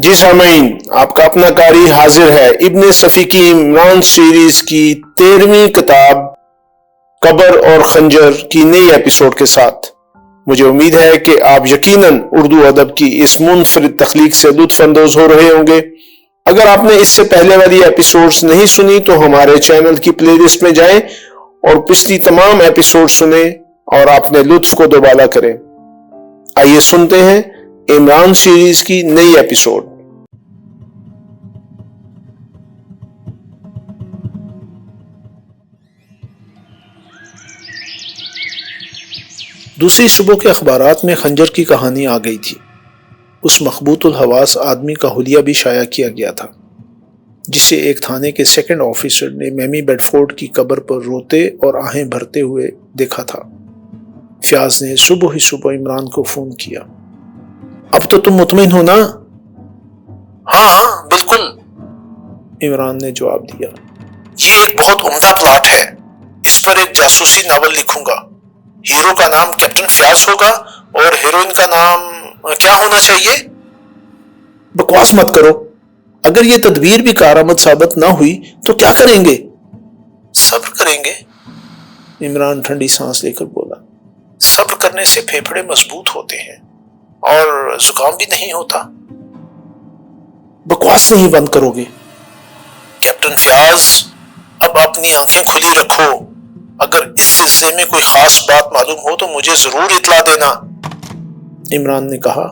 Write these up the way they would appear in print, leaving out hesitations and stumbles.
جی سامعین، آپ کا اپنا قاری حاضر ہے ابن صفی کی عمران سیریز کی 13ویں کتاب قبر اور خنجر کی نئی ایپیسوڈ کے ساتھ۔ مجھے امید ہے کہ آپ یقیناً اردو ادب کی اس منفرد تخلیق سے لطف اندوز ہو رہے ہوں گے۔ اگر آپ نے اس سے پہلے والی ایپیسوڈز نہیں سنی تو ہمارے چینل کی پلے لسٹ میں جائیں اور پچھلی تمام ایپیسوڈ سنیں اور اپنے لطف کو دوبالا کریں۔ آئیے سنتے ہیں عمران سیریز کی نئی ایپیسوڈ۔ دوسری صبح کے اخبارات میں خنجر کی کہانی آ گئی تھی۔ اس مخبوط الحواس آدمی کا حلیہ بھی شائع کیا گیا تھا، جسے ایک تھانے کے سیکنڈ آفیسر نے میمی بیڈ فورڈ کی قبر پر روتے اور آہیں بھرتے ہوئے دیکھا تھا۔ فیاض نے صبح ہی صبح عمران کو فون کیا۔ اب تو تم مطمئن ہو نا؟ ہاں بالکل، عمران نے جواب دیا۔ یہ ایک بہت عمدہ پلاٹ ہے، اس پر ایک جاسوسی ناول لکھوں گا۔ ہیرو کا نام کیپٹن فیاض ہوگا اور ہیروئن کا نام کیا ہونا چاہیے؟ بکواس مت کرو، اگر یہ تدبیر بھی کارآمد ثابت نہ ہوئی تو کیا کریں گے؟ صبر کریں گے، عمران ٹھنڈی سانس لے کر بولا۔ صبر کرنے سے پھیپھڑے مضبوط ہوتے ہیں اور زکام بھی نہیں ہوتا۔ بکواس نہیں بند کرو گے؟ کیپٹن فیاض، اب اپنی آنکھیں کھلی رکھو، اگر اس سلسلے میں کوئی خاص بات معلوم ہو تو مجھے ضرور اطلاع دینا، عمران نے کہا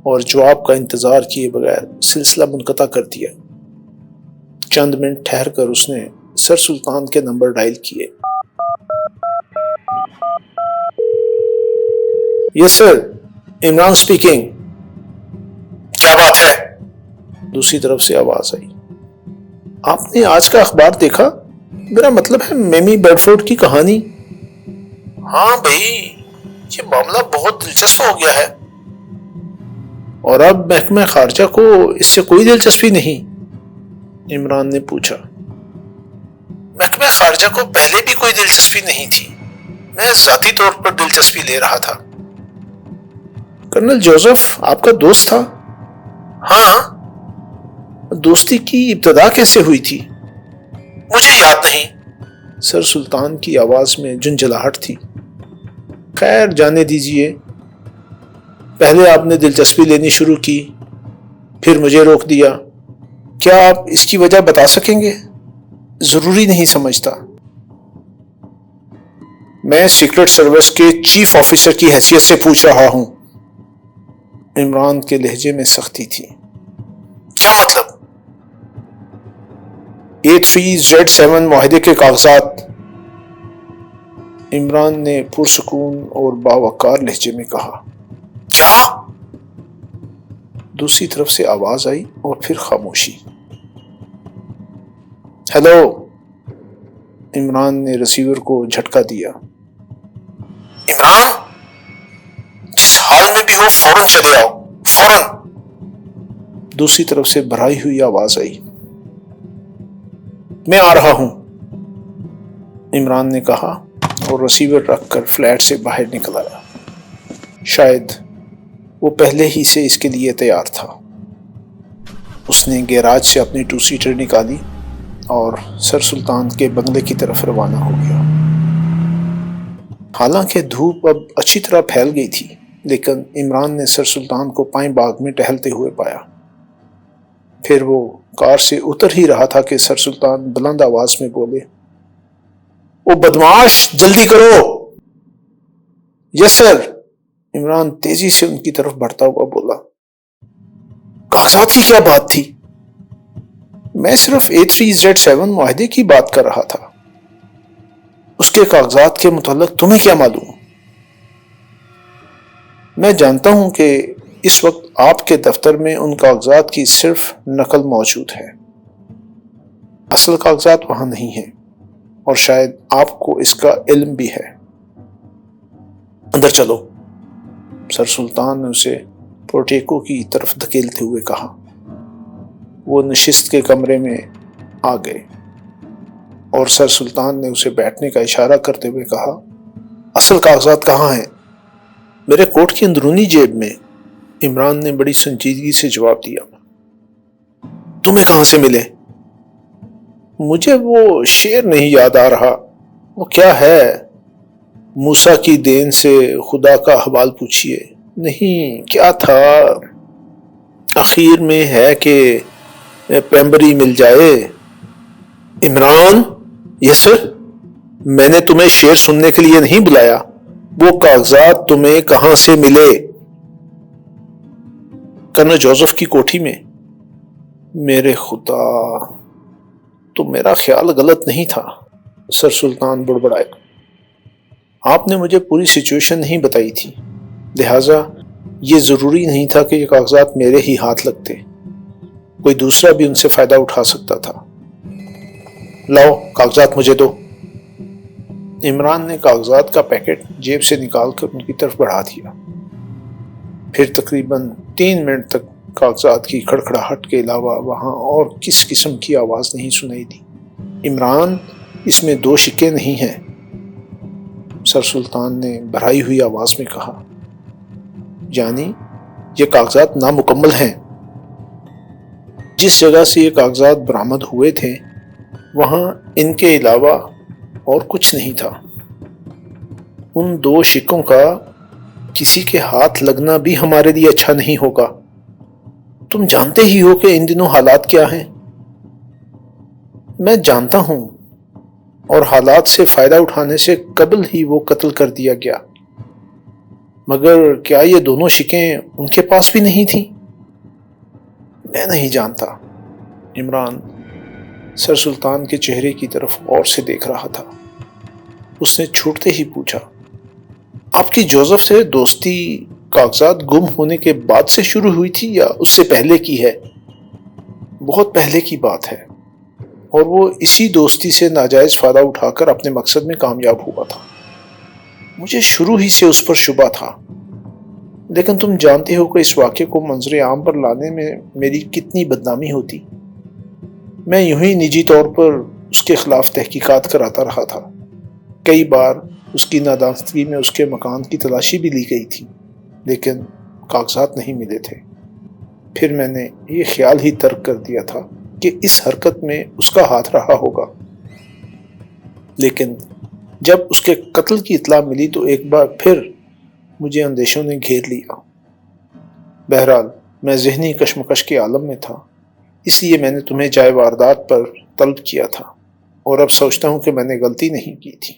اور جواب کا انتظار کیے بغیر سلسلہ منقطع کر دیا۔ چند منٹ ٹھہر کر اس نے سر سلطان کے نمبر ڈائل کیے۔ یس سر، عمران سپیکنگ۔ کیا بات ہے؟ دوسری طرف سے آواز آئی۔ آپ نے آج کا اخبار دیکھا؟ میرا مطلب ہے میمی بیڈ فورڈ کی کہانی۔ ہاں بھائی، یہ معاملہ بہت دلچسپ ہو گیا ہے۔ اور اب محکمہ خارجہ کو اس سے کوئی دلچسپی نہیں؟ عمران نے پوچھا۔ محکمہ خارجہ کو پہلے بھی کوئی دلچسپی نہیں تھی، میں ذاتی طور پر دلچسپی لے رہا تھا۔ کرنل جوزف آپ کا دوست تھا؟ ہاں۔ دوستی کی ابتدا کیسے ہوئی تھی؟ مجھے یاد نہیں۔ سر سلطان کی آواز میں جھنجھلاہٹ تھی۔ خیر جانے دیجئے، پہلے آپ نے دلچسپی لینی شروع کی، پھر مجھے روک دیا۔ کیا آپ اس کی وجہ بتا سکیں گے؟ ضروری نہیں سمجھتا۔ میں سیکرٹ سروس کے چیف آفیسر کی حیثیت سے پوچھ رہا ہوں۔ عمران کے لہجے میں سختی تھی۔ کیا مطلب؟ A3Z7 معاہدے کے کاغذات، عمران نے پرسکون اور باوقار لہجے میں کہا۔ کیا؟ دوسری طرف سے آواز آئی اور پھر خاموشی۔ ہیلو، عمران نے ریسیور کو جھٹکا دیا۔ عمران، جس حال میں بھی ہو فوراً چلے آؤ، فوراً۔ دوسری طرف سے بھرائی ہوئی آواز آئی۔ میں آ رہا ہوں، عمران نے کہا اور ریسیور رکھ کر فلیٹ سے باہر نکل آیا۔ شاید وہ پہلے ہی سے اس کے لیے تیار تھا۔ اس نے گیراج سے اپنی 2 سیٹر نکالی اور سر سلطان کے بنگلے کی طرف روانہ ہو گیا۔ حالانکہ دھوپ اب اچھی طرح پھیل گئی تھی، لیکن عمران نے سر سلطان کو پائیں باغ میں ٹہلتے ہوئے پایا۔ پھر وہ کار سے اتر ہی رہا تھا کہ سر سلطان بلند آواز میں بولے، او بدماش، جلدی کرو۔ یس سر، عمران تیزی سے ان کی طرف بڑھتا ہوا بولا۔ کاغذات کی کیا بات تھی؟ میں صرف A3Z7 معاہدے کی بات کر رہا تھا۔ اس کے کاغذات کے متعلق تمہیں کیا معلوم؟ میں جانتا ہوں کہ اس وقت آپ کے دفتر میں ان کاغذات کی صرف نقل موجود ہے، اصل کاغذات وہاں نہیں ہیں، اور شاید آپ کو اس کا علم بھی ہے۔ اندر چلو، سر سلطان نے اسے پورٹیکو کی طرف دھکیلتے ہوئے کہا۔ وہ نشست کے کمرے میں آ گئے اور سر سلطان نے اسے بیٹھنے کا اشارہ کرتے ہوئے کہا، اصل کاغذات کہاں ہیں؟ میرے کوٹ کی اندرونی جیب میں، عمران نے بڑی سنجیدگی سے جواب دیا۔ تمہیں کہاں سے ملے؟ مجھے وہ شعر نہیں یاد آ رہا، وہ کیا ہے؟ موسیٰ کی دین سے خدا کا حوال پوچھئے۔ نہیں، کیا تھا؟ اخیر میں ہے کہ پیمبری مل جائے۔ عمران، یس سر، میں نے تمہیں شعر سننے کے لیے نہیں بلایا۔ وہ کاغذات تمہیں کہاں سے ملے؟ کرنل جوزف کی کوٹھی میں۔ میرے خدا، تو میرا خیال غلط نہیں تھا، سر سلطان بڑبڑائے۔ آپ نے مجھے پوری سچویشن نہیں بتائی تھی، لہٰذا یہ ضروری نہیں تھا کہ یہ کاغذات میرے ہی ہاتھ لگتے، کوئی دوسرا بھی ان سے فائدہ اٹھا سکتا تھا۔ لاؤ کاغذات مجھے دو۔ عمران نے کاغذات کا پیکٹ جیب سے نکال کر ان کی طرف بڑھا دیا۔ پھر تقریباً 3 منٹ تک کاغذات کی کھڑکھڑاہٹ کے علاوہ وہاں اور کس قسم کی آواز نہیں سنائی دی۔ عمران، اس میں 2 شکے نہیں ہیں، سر سلطان نے بھرائی ہوئی آواز میں کہا۔ یعنی یہ کاغذات نامکمل ہیں۔ جس جگہ سے یہ کاغذات برآمد ہوئے تھے وہاں ان کے علاوہ اور کچھ نہیں تھا۔ ان 2 شکوں کا کسی کے ہاتھ لگنا بھی ہمارے لیے اچھا نہیں ہوگا۔ تم جانتے ہی ہو کہ ان دنوں حالات کیا ہیں۔ میں جانتا ہوں، اور حالات سے فائدہ اٹھانے سے قبل ہی وہ قتل کر دیا گیا، مگر کیا یہ دونوں شکیں ان کے پاس بھی نہیں تھیں؟ میں نہیں جانتا۔ عمران سر سلطان کے چہرے کی طرف غور سے دیکھ رہا تھا۔ اس نے چھوٹتے ہی پوچھا، آپ کی جوزف سے دوستی کاغذات گم ہونے کے بعد سے شروع ہوئی تھی یا اس سے پہلے کی ہے؟ بہت پہلے کی بات ہے، اور وہ اسی دوستی سے ناجائز فائدہ اٹھا کر اپنے مقصد میں کامیاب ہوا تھا۔ مجھے شروع ہی سے اس پر شبہ تھا، لیکن تم جانتے ہو کہ اس واقعے کو منظر عام پر لانے میں میری کتنی بدنامی ہوتی۔ میں یوں ہی نجی طور پر اس کے خلاف تحقیقات کراتا رہا تھا۔ کئی بار اس کی نادانستگی میں اس کے مکان کی تلاشی بھی لی گئی تھی، لیکن کاغذات نہیں ملے تھے۔ پھر میں نے یہ خیال ہی ترک کر دیا تھا کہ اس حرکت میں اس کا ہاتھ رہا ہوگا، لیکن جب اس کے قتل کی اطلاع ملی تو ایک بار پھر مجھے اندیشوں نے گھیر لیا۔ بہرحال میں ذہنی کشمکش کے عالم میں تھا، اس لیے میں نے تمہیں جائے واردات پر طلب کیا تھا، اور اب سوچتا ہوں کہ میں نے غلطی نہیں کی تھی،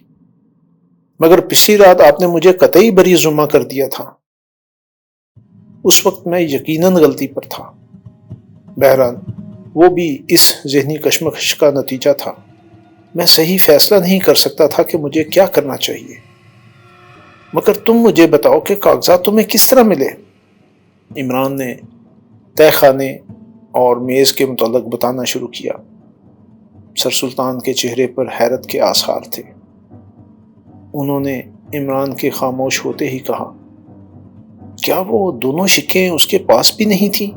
مگر پچھلی رات آپ نے مجھے قطعی بری ذمہ کر دیا تھا۔ اس وقت میں یقیناً غلطی پر تھا۔ بہرحال وہ بھی اس ذہنی کشمکش کا نتیجہ تھا۔ میں صحیح فیصلہ نہیں کر سکتا تھا کہ مجھے کیا کرنا چاہیے، مگر تم مجھے بتاؤ کہ کاغذات تمہیں کس طرح ملے؟ عمران نے تہہ خانے اور میز کے متعلق بتانا شروع کیا۔ سر سلطان کے چہرے پر حیرت کے آثار تھے۔ انہوں نے عمران کے خاموش ہوتے ہی کہا، کیا وہ دونوں شکیں اس کے پاس بھی نہیں تھیں؟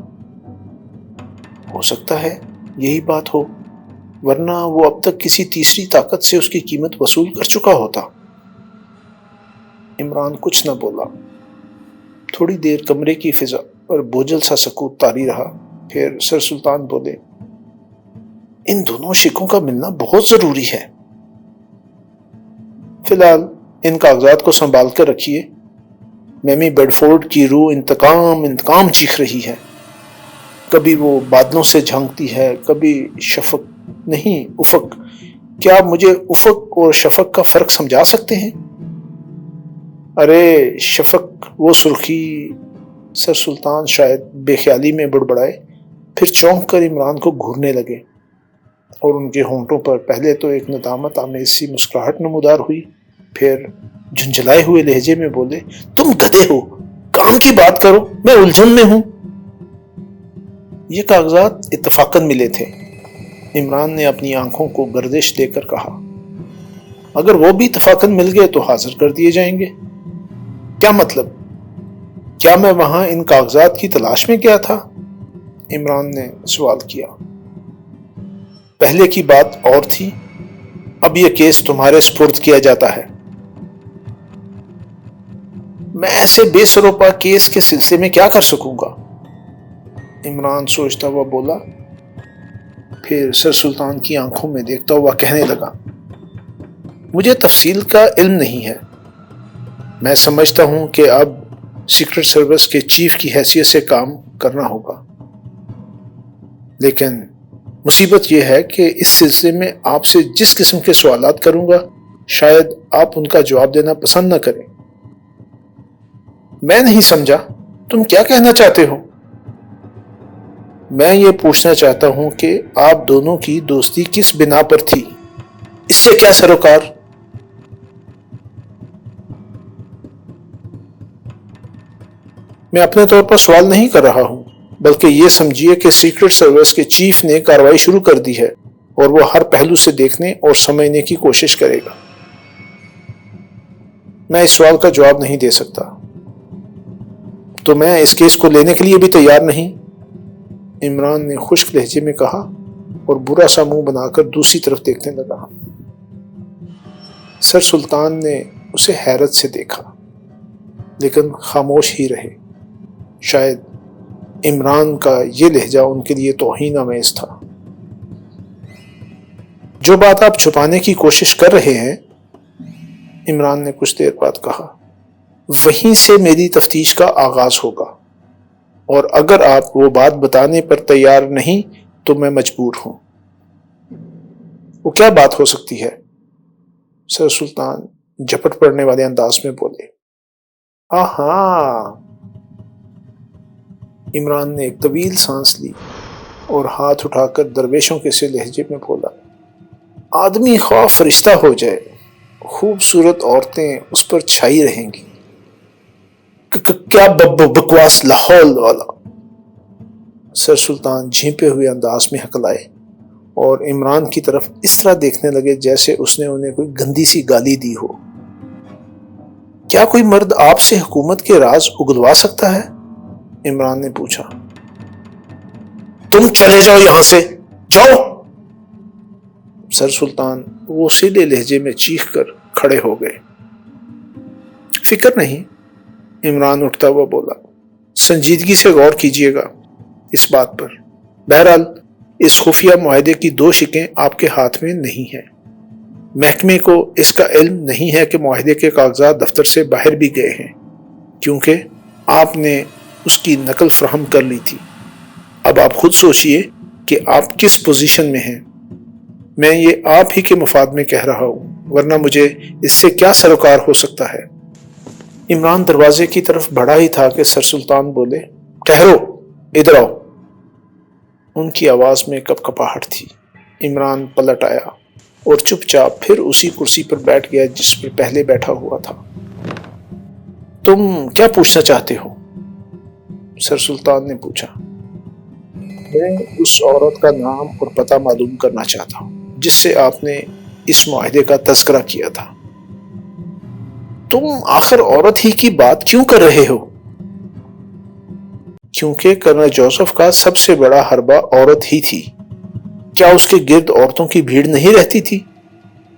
ہو سکتا ہے یہی بات ہو، ورنہ وہ اب تک کسی تیسری طاقت سے اس کی قیمت وصول کر چکا ہوتا۔ عمران کچھ نہ بولا۔ تھوڑی دیر کمرے کی فضا پر بوجھل سا سکوت طاری رہا، پھر سر سلطان بولے، ان دونوں شکوں کا ملنا بہت ضروری ہے۔ فی الحال ان کاغذات کو سنبھال کر رکھیے۔ میمی بیڈفورڈ کی روح انتقام چیخ رہی ہے۔ کبھی وہ بادلوں سے جھانکتی ہے، کبھی شفق نہیں افق۔ کیا آپ مجھے افق اور شفق کا فرق سمجھا سکتے ہیں؟ ارے شفق وہ سرخی، سر سلطان شاید بے خیالی میں بڑبڑائے، پھر چونک کر عمران کو گھورنے لگے، اور ان کے ہونٹوں پر پہلے تو ایک ندامت آمیز سی مسکراہٹ نمودار ہوئی، پھر جھنجھلائے ہوئے لہجے میں بولے، تم گدھے ہو، کام کی بات کرو، میں الجھن میں ہوں۔ یہ کاغذات اتفاقاً ملے تھے، عمران نے اپنی آنکھوں کو گردش دے کر کہا۔ اگر وہ بھی اتفاقاً مل گئے تو حاضر کر دیے جائیں گے۔ کیا مطلب؟ کیا میں وہاں ان کاغذات کی تلاش میں گیا تھا؟ عمران نے سوال کیا۔ پہلے کی بات اور تھی، اب یہ کیس تمہارے سپرد کیا جاتا ہے۔ میں ایسے بے سروپا کیس کے سلسلے میں کیا کر سکوں گا؟ عمران سوچتا ہوا بولا، پھر سر سلطان کی آنکھوں میں دیکھتا ہوا کہنے لگا، مجھے تفصیل کا علم نہیں ہے، میں سمجھتا ہوں کہ اب سیکرٹ سروس کے چیف کی حیثیت سے کام کرنا ہوگا، لیکن مصیبت یہ ہے کہ اس سلسلے میں آپ سے جس قسم کے سوالات کروں گا شاید آپ ان کا جواب دینا پسند نہ کریں۔ میں نہیں سمجھا، تم کیا کہنا چاہتے ہو؟ میں یہ پوچھنا چاہتا ہوں کہ آپ دونوں کی دوستی کس بنا پر تھی؟ اس سے کیا سروکار؟ میں اپنے طور پر سوال نہیں کر رہا ہوں، بلکہ یہ سمجھیے کہ سیکرٹ سروس کے چیف نے کارروائی شروع کر دی ہے اور وہ ہر پہلو سے دیکھنے اور سمجھنے کی کوشش کرے گا۔ میں اس سوال کا جواب نہیں دے سکتا۔ تو میں اس کیس کو لینے کے لیے بھی تیار نہیں، عمران نے خشک لہجے میں کہا اور برا سا منہ بنا کر دوسری طرف دیکھنے لگا۔ سر سلطان نے اسے حیرت سے دیکھا لیکن خاموش ہی رہے۔ شاید عمران کا یہ لہجہ ان کے لیے توہین آمیز تھا۔ جو بات آپ چھپانے کی کوشش کر رہے ہیں، عمران نے کچھ دیر بعد کہا، وہیں سے میری تفتیش کا آغاز ہوگا، اور اگر آپ وہ بات بتانے پر تیار نہیں تو میں مجبور ہوں۔ وہ کیا بات ہو سکتی ہے؟ سر سلطان جھپٹ پڑنے والے انداز میں بولے۔ آہاں! عمران نے ایک طویل سانس لی اور ہاتھ اٹھا کر درویشوں کے سے لہجے میں بولا، آدمی خواہ فرشتہ ہو جائے، خوبصورت عورتیں اس پر چھائی رہیں گی۔ کیا بکواس لاہول والا! سر سلطان جھیپے ہوئے انداز میں ہکلائے اور عمران کی طرف اس طرح دیکھنے لگے جیسے اس نے انہیں کوئی گندی سی گالی دی ہو۔ کیا کوئی مرد آپ سے حکومت کے راز اگلوا سکتا ہے؟ عمران نے پوچھا۔ تم چلے جاؤ یہاں سے، جاؤ! سر سلطان غصیلے لہجے میں چیخ کر کھڑے ہو گئے۔ فکر نہیں، عمران اٹھتا ہوا بولا، سنجیدگی سے غور کیجیے گا اس بات پر۔ بہرحال اس خفیہ معاہدے کی دو شقیں آپ کے ہاتھ میں نہیں ہیں۔ محکمے کو اس کا علم نہیں ہے کہ معاہدے کے کاغذات دفتر سے باہر بھی گئے ہیں، کیونکہ آپ نے اس کی نقل فراہم کر لی تھی۔ اب آپ خود سوچئے کہ آپ کس پوزیشن میں ہیں۔ میں یہ آپ ہی کے مفاد میں کہہ رہا ہوں، ورنہ مجھے اس سے کیا سروکار ہو سکتا ہے؟ عمران دروازے کی طرف بڑھا ہی تھا کہ سر سلطان بولے، ٹھہرو، ادھر آؤ۔ ان کی آواز میں کپ کپاہٹ تھی۔ عمران پلٹ آیا اور چپ چاپ پھر اسی کرسی پر بیٹھ گیا جس پر پہلے بیٹھا ہوا تھا۔ تم کیا پوچھنا چاہتے ہو؟ سر سلطان نے پوچھا۔ میں اس عورت کا نام اور پتہ معلوم کرنا چاہتا ہوں جس سے آپ نے اس معاہدے کا تذکرہ کیا تھا۔ تم آخر عورت ہی کی بات کیوں کر رہے ہو؟ کیونکہ کرنل جوزف کا سب سے بڑا حربہ عورت ہی تھی۔ کیا اس کے گرد عورتوں کی بھیڑ نہیں رہتی تھی؟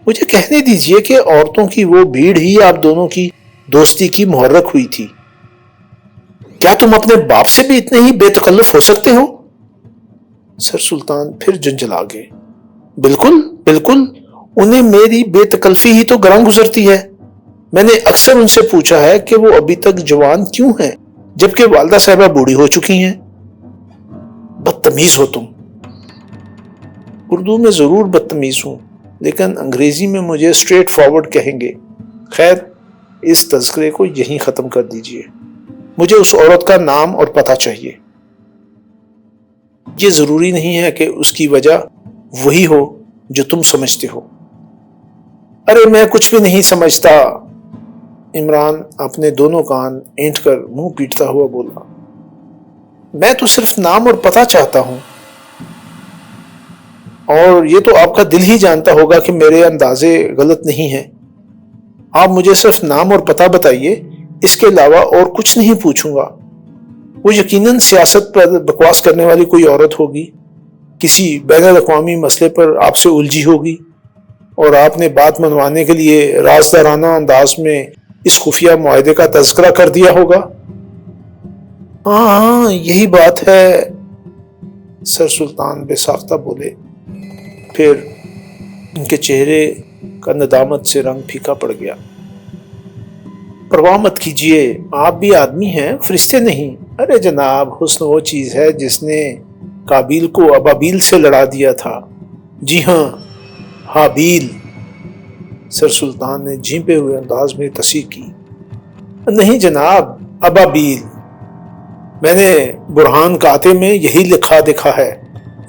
مجھے کہنے دیجئے کہ عورتوں کی وہ بھیڑ ہی آپ دونوں کی دوستی کی محرک ہوئی تھی۔ کیا تم اپنے باپ سے بھی اتنے ہی بے تکلف ہو سکتے ہو؟ سر سلطان پھر جنجلا گئے۔ بالکل بالکل، انہیں میری بے تکلفی ہی تو گراں گزرتی ہے۔ میں نے اکثر ان سے پوچھا ہے کہ وہ ابھی تک جوان کیوں ہیں جبکہ والدہ صاحبہ بوڑھی ہو چکی ہیں۔ بدتمیز ہو تم۔ اردو میں ضرور بدتمیز ہوں، لیکن انگریزی میں مجھے اسٹریٹ فارورڈ کہیں گے۔ خیر، اس تذکرے کو یہیں ختم کر دیجئے۔ مجھے اس عورت کا نام اور پتہ چاہیے۔ یہ ضروری نہیں ہے کہ اس کی وجہ وہی ہو جو تم سمجھتے ہو۔ ارے میں کچھ بھی نہیں سمجھتا، عمران اپنے دونوں کان اینٹ کر منہ پیٹتا ہوا بولا۔ میں تو صرف نام اور پتہ چاہتا ہوں، اور یہ تو آپ کا دل ہی جانتا ہوگا کہ میرے اندازے غلط نہیں ہیں۔ آپ مجھے صرف نام اور پتہ بتائیے، اس کے علاوہ اور کچھ نہیں پوچھوں گا۔ وہ یقیناً سیاست پر بکواس کرنے والی کوئی عورت ہوگی، کسی بین الاقوامی مسئلے پر آپ سے الجھی ہوگی، اور آپ نے بات منوانے کے لیے رازدارانہ انداز میں اس خفیہ معاہدے کا تذکرہ کر دیا ہوگا۔ ہاں یہی بات ہے، سر سلطان بے ساختہ بولے۔ پھر ان کے چہرے کا ندامت سے رنگ پھیکا پڑ گیا۔ پرواہ مت کیجیے، آپ بھی آدمی ہیں، فرشتے نہیں۔ ارے جناب، حسن وہ چیز ہے جس نے قابیل کو ابابیل سے لڑا دیا تھا۔ جی ہاں، حابیل۔ سر سلطان نے جھینپے ہوئے انداز میں تصحیح کی۔ نہیں جناب، ابابیل۔ میں نے برہان کاتے میں یہی لکھا دیکھا ہے،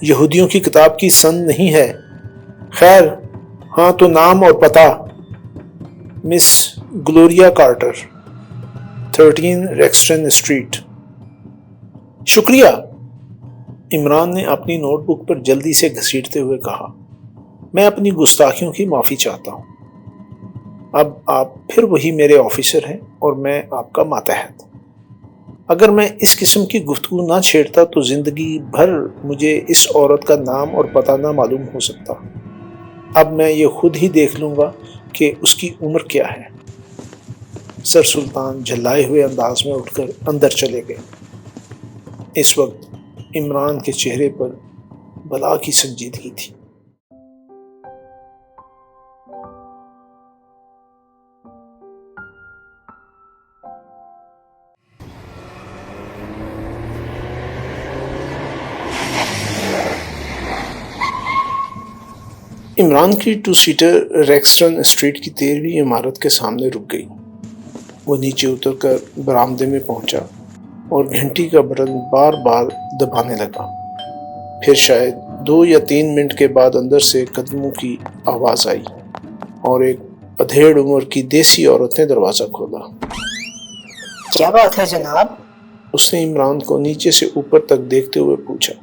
یہودیوں کی کتاب کی سند نہیں ہے۔ خیر، ہاں تو نام اور پتہ؟ مس گلوریا کارٹر، 13 ریکسٹن اسٹریٹ۔ شکریہ، عمران نے اپنی نوٹ بک پر جلدی سے گھسیٹتے ہوئے کہا۔ میں اپنی گستاخیوں کی معافی چاہتا ہوں۔ اب آپ پھر وہی میرے آفیسر ہیں اور میں آپ کا ماتحت۔ اگر میں اس قسم کی گفتگو نہ چھیڑتا تو زندگی بھر مجھے اس عورت کا نام اور پتہ نہ معلوم ہو سکتا۔ اب میں یہ خود ہی دیکھ لوں گا کہ اس کی عمر کیا ہے۔ سر سلطان جھلائے ہوئے انداز میں اٹھ کر اندر چلے گئے۔ اس وقت عمران کے چہرے پر بلا کی سنجیدگی تھی۔ عمران کی 2 سیٹر ریکسٹن اسٹریٹ کی 13ویں عمارت کے سامنے رک گئی۔ وہ نیچے اتر کر برآمدے میں پہنچا اور گھنٹی کا بٹن بار بار دبانے لگا۔ پھر شاید 2 یا 3 منٹ کے بعد اندر سے قدموں کی آواز آئی اور ایک ادھیڑ عمر کی دیسی عورت نے دروازہ کھولا۔ کیا بات ہے جناب؟ اس نے عمران کو نیچے سے اوپر تک دیکھتے ہوئے پوچھا۔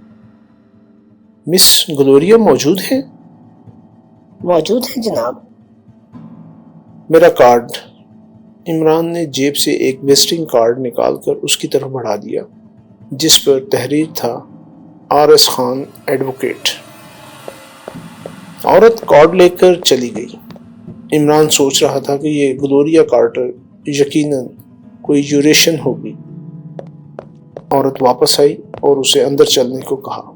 مس گلوریا موجود ہیں؟ موجود ہے جناب۔ میرا کارڈ۔ عمران نے جیب سے ایک وزٹنگ کارڈ نکال کر اس کی طرف بڑھا دیا، جس پر تحریر تھا RS خان ایڈوکیٹ۔ عورت کارڈ لے کر چلی گئی۔ عمران سوچ رہا تھا کہ یہ گلوریا کارٹر یقیناً کوئی یوریشن ہوگی۔ عورت واپس آئی اور اسے اندر چلنے کو کہا۔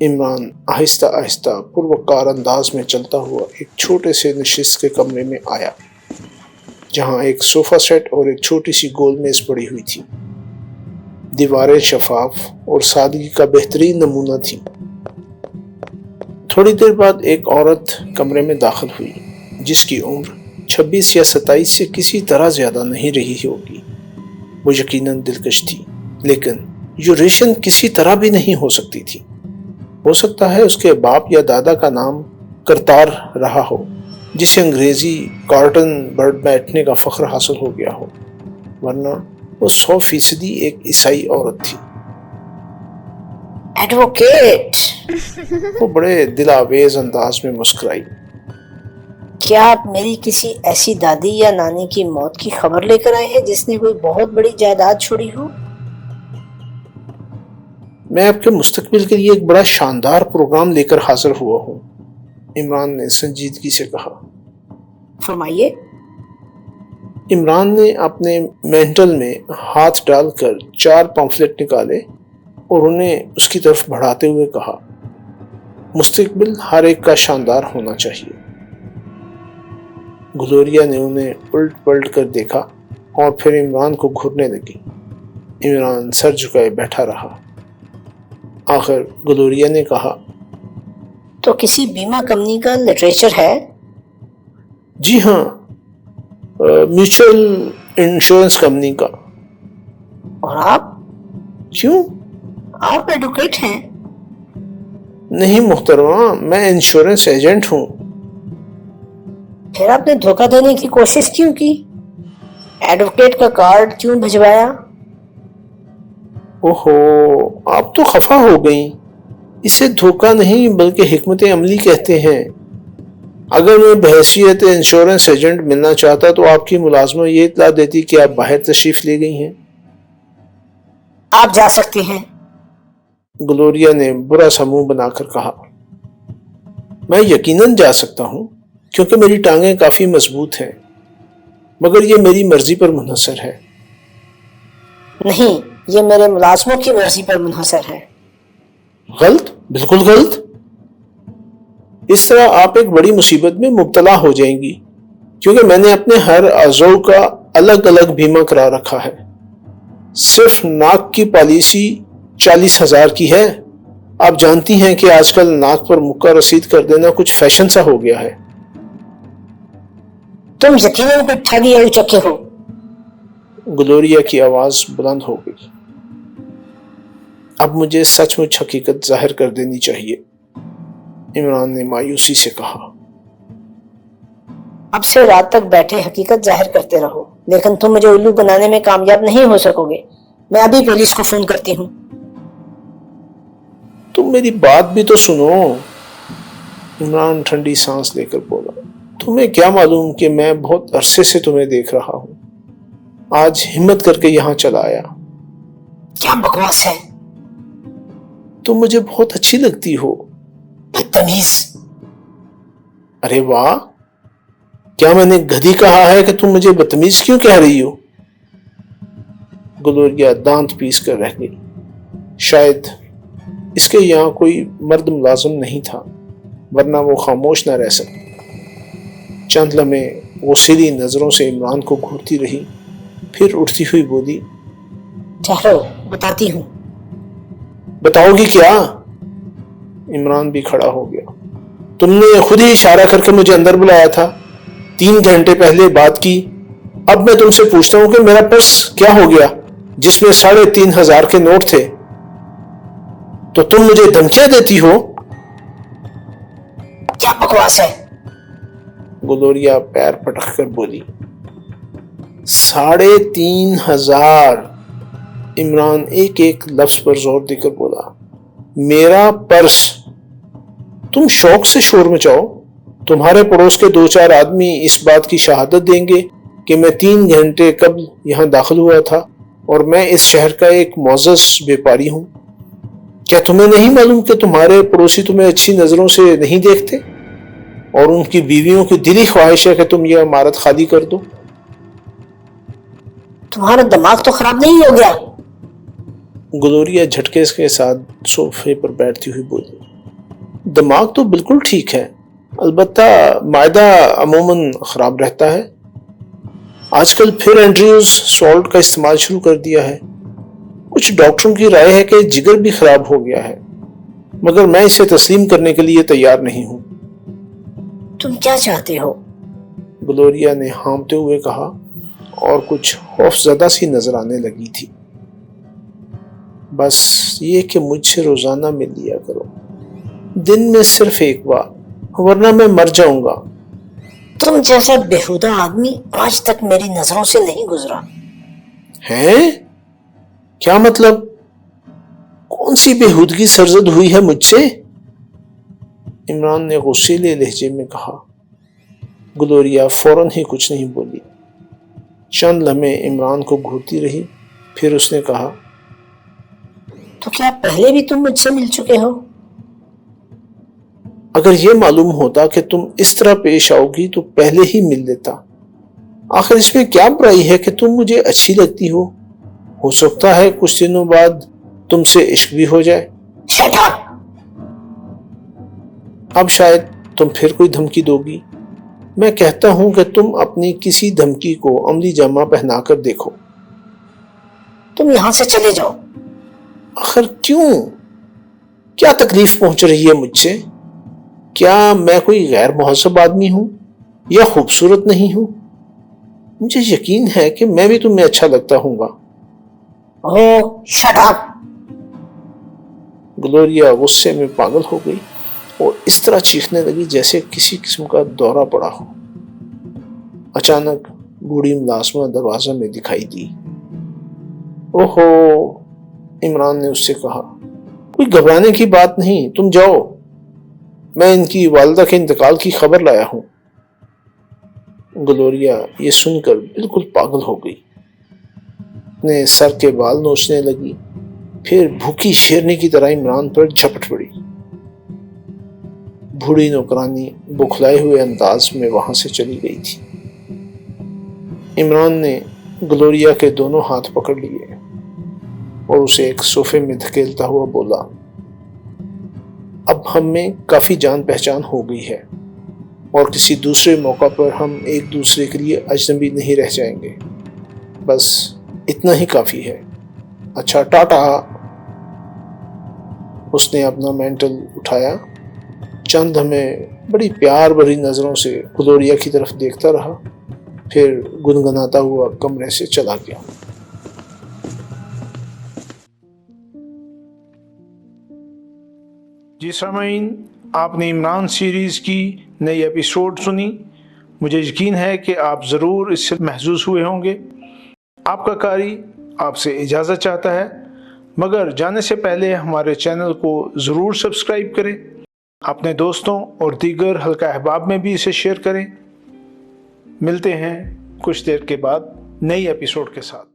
عمران آہستہ آہستہ پروقار انداز میں چلتا ہوا ایک چھوٹے سے نشست کے کمرے میں آیا، جہاں ایک صوفہ سیٹ اور ایک چھوٹی سی گول میز پڑی ہوئی تھی۔ دیواریں شفاف اور سادگی کا بہترین نمونہ تھیں۔ تھوڑی دیر بعد ایک عورت کمرے میں داخل ہوئی، جس کی عمر 26 یا 27 سے کسی طرح زیادہ نہیں رہی ہوگی۔ وہ یقیناً دلکش تھی، لیکن یوریشن کسی طرح بھی نہیں ہو سکتی تھی۔ ہو سکتا ہے اس کے باپ یا دادا کا نام کرتار رہا ہو، جسے انگریزی کارٹن برڈ بیٹھنے کا فخر حاصل ہو گیا ہو، ورنہ وہ 100% ایک عیسائی عورت تھی۔ ایڈوکیٹ! وہ بڑے دل آویز انداز میں مسکرائی۔ کیا آپ میری کسی ایسی دادی یا نانی کی موت کی خبر لے کر آئے ہیں جس نے کوئی بہت بڑی جائیداد چھوڑی ہو؟ میں آپ کے مستقبل کے لیے ایک بڑا شاندار پروگرام لے کر حاضر ہوا ہوں، عمران نے سنجیدگی سے کہا۔ فرمائیے۔ عمران نے اپنے مینٹل میں ہاتھ ڈال کر 4 پمفلٹ نکالے اور انہیں اس کی طرف بڑھاتے ہوئے کہا، مستقبل ہر ایک کا شاندار ہونا چاہیے۔ گلوریا نے انہیں الٹ پلٹ کر دیکھا اور پھر عمران کو گھورنے لگی۔ عمران سر جھکائے بیٹھا رہا۔ آخر گلوریا نے کہا، تو کسی بیمہ کمپنی کا لٹریچر ہے؟ جی ہاں، میوچل انشورنس کمپنی کا۔ اور آپ؟ کیوں؟ آپ ایڈوکیٹ ہیں؟ نہیں محترمہ، میں انشورنس ایجنٹ ہوں۔ پھر آپ نے دھوکہ دینے کی کوشش کیوں کی؟ ایڈوکیٹ کا کارڈ کیوں بھجوایا؟ اوہو، آپ تو خفا ہو گئیں۔ اسے دھوکہ نہیں بلکہ حکمت عملی کہتے ہیں۔ اگر میں بحیثیت انشورنس ایجنٹ ملنا چاہتا تو آپ کی ملازمہ یہ اطلاع دیتی کہ آپ باہر تشریف لے گئی ہیں۔ آپ جا سکتے ہیں۔ گلوریا نے برا سا منہ بنا کر کہا۔ میں یقیناً جا سکتا ہوں کیونکہ میری ٹانگیں کافی مضبوط ہیں، مگر یہ میری مرضی پر منحصر ہے۔ نہیں، یہ میرے ملازموں کی مرضی پر منحصر ہے۔ غلط؟ بالکل غلط۔ اس طرح آپ ایک بڑی مصیبت میں مبتلا ہو جائیں گی، کیونکہ میں نے اپنے ہر عضو کا الگ الگ بیمہ کرا رکھا ہے۔ صرف ناک کی پالیسی 40,000 کی ہے۔ آپ جانتی ہیں کہ آج کل ناک پر مکہ رسید کر دینا کچھ فیشن سا ہو گیا ہے۔ تم یقیناً کوئی ٹھگی یا اچکے ہو۔ گلوریا کی آواز بلند ہو گئی۔ اب مجھے سچ مچ حقیقت ظاہر کر دینی چاہیے، عمران نے مایوسی سے کہا۔ اب سے رات تک بیٹھے حقیقت ظاہر کرتے رہو، لیکن تم مجھے الو بنانے میں کامیاب نہیں ہو سکو گے۔ میں ابھی پولیس کو فون کرتی ہوں۔ تم میری بات بھی تو سنو، عمران ٹھنڈی سانس لے کر بولا۔ تمہیں کیا معلوم کہ میں بہت عرصے سے تمہیں دیکھ رہا ہوں، آج ہمت کر کے یہاں چلا آیا۔ کیا بکواس ہے؟ تم مجھے بہت اچھی لگتی ہو۔ بدتمیز۔ ارے واہ، کیا میں نے گدھی کہا ہے کہ تم مجھے بدتمیز کیوں کہہ رہی ہو؟ گلوریا دانت پیس کر رہ گئی۔ شاید اس کے یہاں کوئی مرد ملازم نہیں تھا، ورنہ وہ خاموش نہ رہ سکتی۔ چند لمحے وہ سیدھی نظروں سے عمران کو گھورتی رہی، پھر اٹھتی ہوئی بولی، ٹھہرو، بتاتی ہوں۔ بتاؤ گی کیا؟ عمران بھی کھڑا ہو گیا۔ تم نے خود ہی اشارہ کر کے مجھے اندر بلایا تھا، 3 گھنٹے پہلے بات کی۔ اب میں تم سے پوچھتا ہوں کہ میرا پرس کیا ہو گیا جس میں 3,500 کے نوٹ تھے؟ تو تم مجھے دھمکیاں دیتی ہو؟ کیا بکواس ہے؟ گلوریا پیر پٹک کر بولی۔ 3,500! عمران ایک ایک لفظ پر زور دے کر بولا۔ میرا پرس! تم شوق سے شور مچاؤ، تمہارے پڑوس کے 2-4 آدمی اس بات کی شہادت دیں گے کہ میں 3 گھنٹے قبل یہاں داخل ہوا تھا، اور میں اس شہر کا ایک معزز بیپاری ہوں۔ کیا تمہیں نہیں معلوم کہ تمہارے پڑوسی تمہیں اچھی نظروں سے نہیں دیکھتے، اور ان کی بیویوں کی دلی خواہش ہے کہ تم یہ عمارت خالی کر دو؟ تمہارا دماغ تو خراب نہیں ہو گیا؟ گلوریا جھٹکے کے ساتھ صوفے پر بیٹھتی ہوئی بولی۔ دماغ تو بالکل ٹھیک ہے، البتہ معدہ عموماً خراب رہتا ہے۔ آج کل پھر اینڈریوز سالٹ کا استعمال شروع کر دیا ہے۔ کچھ ڈاکٹروں کی رائے ہے کہ جگر بھی خراب ہو گیا ہے، مگر میں اسے تسلیم کرنے کے لیے تیار نہیں ہوں۔ تم کیا چاہتے ہو؟ گلوریا نے ہانپتے ہوئے کہا، اور کچھ خوف زدہ سی نظر آنے لگی تھی۔ بس یہ کہ مجھ سے روزانہ مل لیا کرو، دن میں صرف ایک بار، ورنہ میں مر جاؤں گا۔ تم جیسا بےہودہ آدمی آج تک میری نظروں سے نہیں گزرا۔ ہیں؟ کیا مطلب؟ کون سی بےہودگی سرزد ہوئی ہے مجھ سے؟ عمران نے غصیلے لہجے میں کہا۔ گلوریا فوراً ہی کچھ نہیں بولی، چند لمحے عمران کو گھورتی رہی، پھر اس نے کہا، تو کیا پہلے بھی تم مجھ سے مل چکے ہو؟ اگر یہ معلوم ہوتا کہ تم اس طرح پیش آؤ گی تو پہلے ہی مل لیتا۔ آخر اس میں کیا برائی ہے کہ تم مجھے اچھی لگتی ہو سکتا ہے کچھ دنوں بعد تم سے عشق بھی ہو جائے۔ Shut up! اب شاید تم پھر کوئی دھمکی دو گی۔ میں کہتا ہوں کہ تم اپنی کسی دھمکی کو عملی جامہ پہنا کر دیکھو۔ تم یہاں سے چلے جاؤ۔ آخر کیوں؟ کیا تکلیف پہنچ رہی ہے مجھ سے؟ کیا میں کوئی غیر مہذب آدمی ہوں یا خوبصورت نہیں ہوں؟ مجھے یقین ہے کہ میں بھی تمہیں اچھا لگتا ہوں گا۔ اوہ شٹ اپ! گلوریا غصے میں پاگل ہو گئی اور اس طرح چیخنے لگی جیسے کسی قسم کا دورہ پڑا ہو۔ اچانک بوڑھی ملازمہ دروازہ میں دکھائی دی۔ اوہو، عمران نے اس سے کہا، کوئی گھبرانے کی بات نہیں، تم جاؤ، میں ان کی والدہ کے انتقال کی خبر لایا ہوں۔ گلوریا یہ سن کر بالکل پاگل ہو گئی، اپنے سر کے بال نوچنے لگی، پھر بھوکی شیرنی کی طرح عمران پر جھپٹ پڑی۔ بوڑھی نوکرانی بکھلائے ہوئے انداز میں وہاں سے چلی گئی تھی۔ عمران نے گلوریا کے دونوں ہاتھ پکڑ لیے اور اسے ایک صوفے میں دھکیلتا ہوا بولا، اب ہم میں کافی جان پہچان ہو گئی ہے اور کسی دوسرے موقع پر ہم ایک دوسرے کے لیے اجنبی نہیں رہ جائیں گے. بس اتنا ہی کافی ہے. اچھا ٹاٹا. اس نے اپنا مینٹل اٹھایا، چند ہمیں بڑی پیار بھری نظروں سے گلوریا کی طرف دیکھتا رہا، پھر گنگناتا ہوا کمرے سے چلا گیا. جی سامعین، آپ نے عمران سیریز کی نئی ایپیسوڈ سنی. مجھے یقین ہے کہ آپ ضرور اس سے محظوظ ہوئے ہوں گے. آپ کا قاری آپ سے اجازت چاہتا ہے، مگر جانے سے پہلے ہمارے چینل کو ضرور سبسکرائب کریں، اپنے دوستوں اور دیگر حلقہ احباب میں بھی اسے شیئر کریں. ملتے ہیں کچھ دیر کے بعد نئی ایپیسوڈ کے ساتھ.